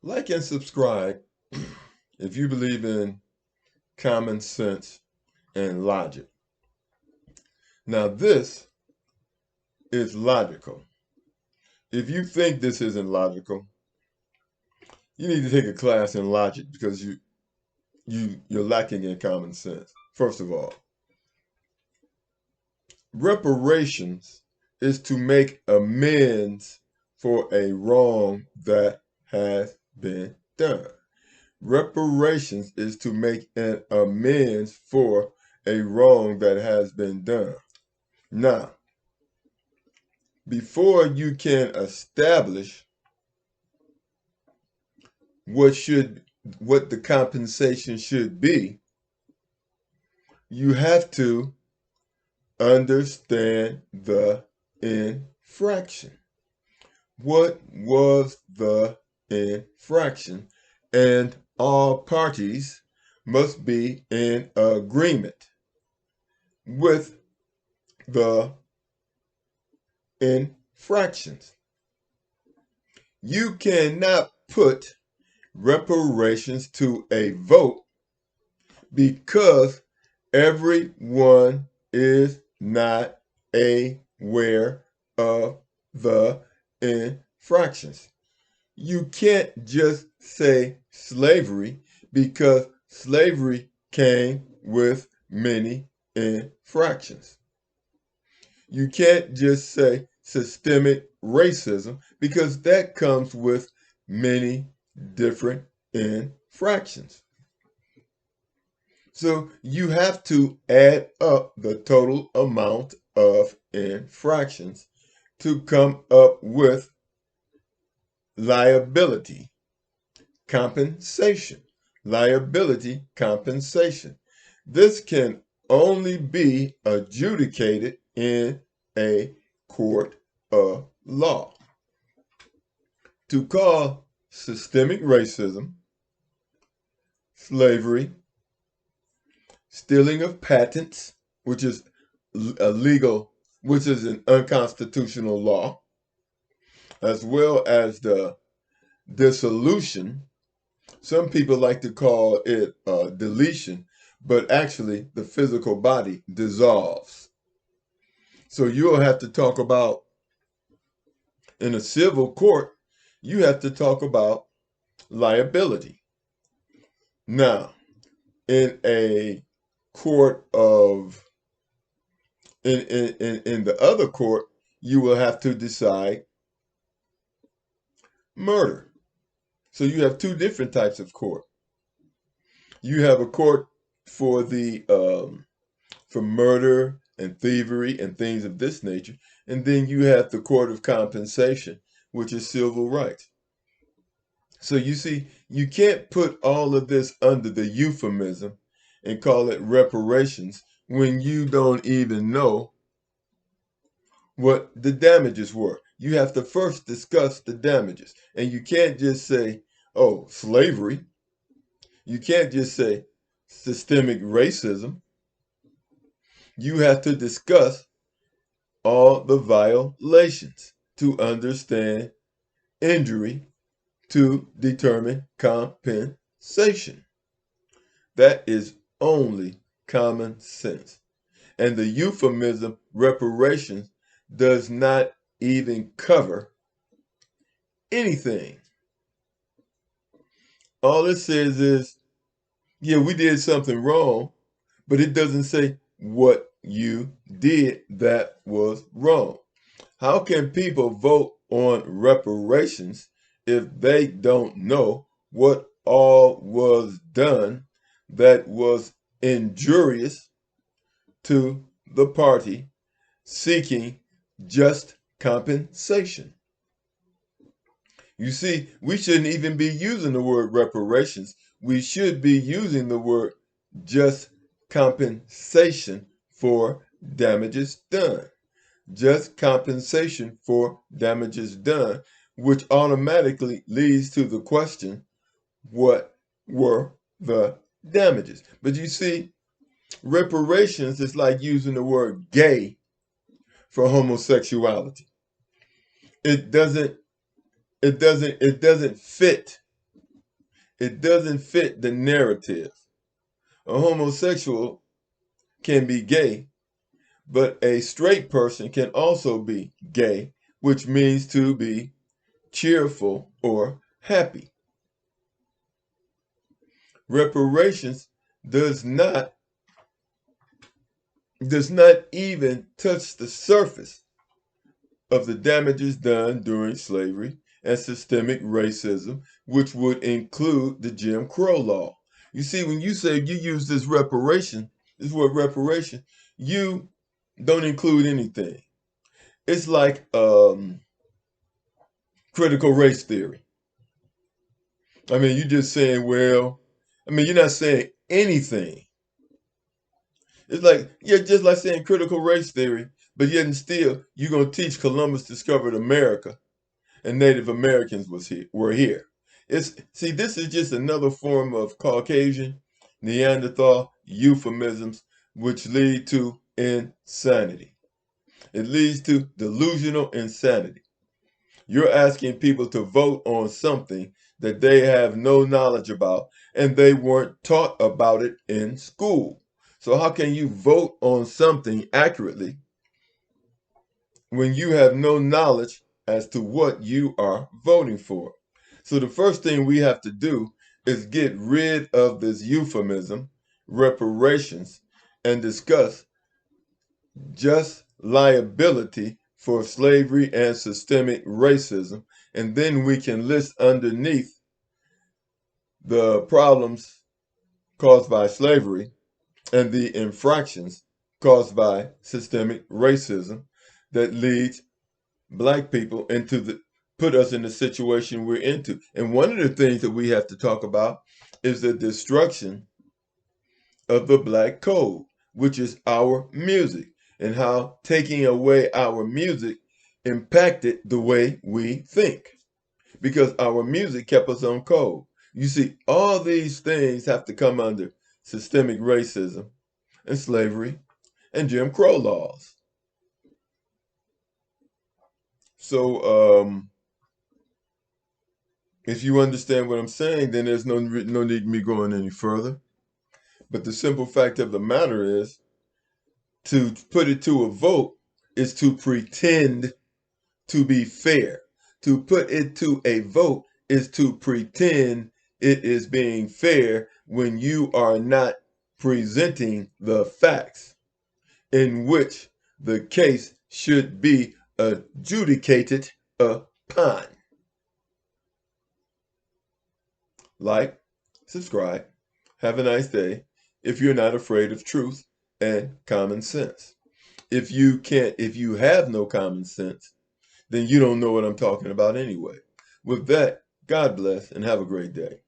Like and subscribe if you believe in common sense and logic. Now, this is logical. If you think this isn't logical, you need to take a class in logic because you're lacking in common sense. First of all, reparations is to make amends for a wrong that has been done. Reparations is to make an amends for a wrong that has been done. Now, before you can establish what the compensation should be, you have to understand the infraction. What was the infraction? And all parties must be in agreement with the infractions. You cannot put reparations to a vote because everyone is not aware of the infractions. You can't just say slavery because slavery came with many infractions. You can't just say systemic racism because that comes with many different infractions. So you have to add up the total amount of infractions to come up with liability, compensation. Liability, compensation. This can only be adjudicated in a court of law. To call systemic racism, slavery, stealing of patents, which is illegal, which is an unconstitutional law, as well as the dissolution. Some people like to call it deletion, but actually the physical body dissolves. So you'll have to talk about, in a civil court, you have to talk about liability. Now, in a court of, in the other court, you will have to decide murder. So you have two different types of court. You have a court for for murder and thievery and things of this nature, and then you have the court of compensation, which is civil rights. So you see, you can't put all of this under the euphemism and call it reparations when you don't even know what the damages were. You have to first discuss the damages. And you can't just say, oh, slavery. You can't just say systemic racism. You have to discuss all the violations to understand injury to determine compensation. That is only common sense. And the euphemism reparations does not even cover anything. All it says is, yeah, we did something wrong, but it doesn't say what you did that was wrong. How can people vote on reparations if they don't know what all was done that was injurious to the party seeking just compensation? You see, we shouldn't even be using the word reparations. We should be using the word just compensation for damages done. Just compensation for damages done, which automatically leads to the question, what were the damages? But you see, reparations is like using the word gay for homosexuality. It doesn't fit It doesn't fit the narrative. A homosexual can be gay, but a straight person can also be gay, which means to be cheerful or happy. Reparations does not even touch the surface of the damages done during slavery and systemic racism, which would include the Jim Crow law. You see, when you say you use this word reparation, you don't include anything. It's like critical race theory. I mean, you're just saying, well, I mean, you're not saying anything. It's like, yeah, just like saying critical race theory, but yet and still, you're going to teach Columbus discovered America and Native Americans were here. See, this is just another form of Caucasian, Neanderthal euphemisms, which lead to insanity. It leads to delusional insanity. You're asking people to vote on something that they have no knowledge about and they weren't taught about it in school. So how can you vote on something accurately when you have no knowledge as to what you are voting for? So the first thing we have to do is get rid of this euphemism, reparations, and discuss just liability for slavery and systemic racism. And then we can list underneath the problems caused by slavery and the infractions caused by systemic racism that leads black people put us in the situation we're into. And one of the things that we have to talk about is the destruction of the black code, which is our music, and how taking away our music impacted the way we think, because our music kept us on code. You see, all these things have to come under systemic racism and slavery and Jim Crow laws. So if you understand what I'm saying, then there's no need me going any further. But the simple fact of the matter is, to put it to a vote is to pretend to be fair. To put it to a vote is to pretend it is being fair when you are not presenting the facts in which the case should be adjudicated upon. Like, subscribe, have a nice day if you're not afraid of truth and common sense. If you have no common sense, then you don't know what I'm talking about anyway. With that, God bless and have a great day.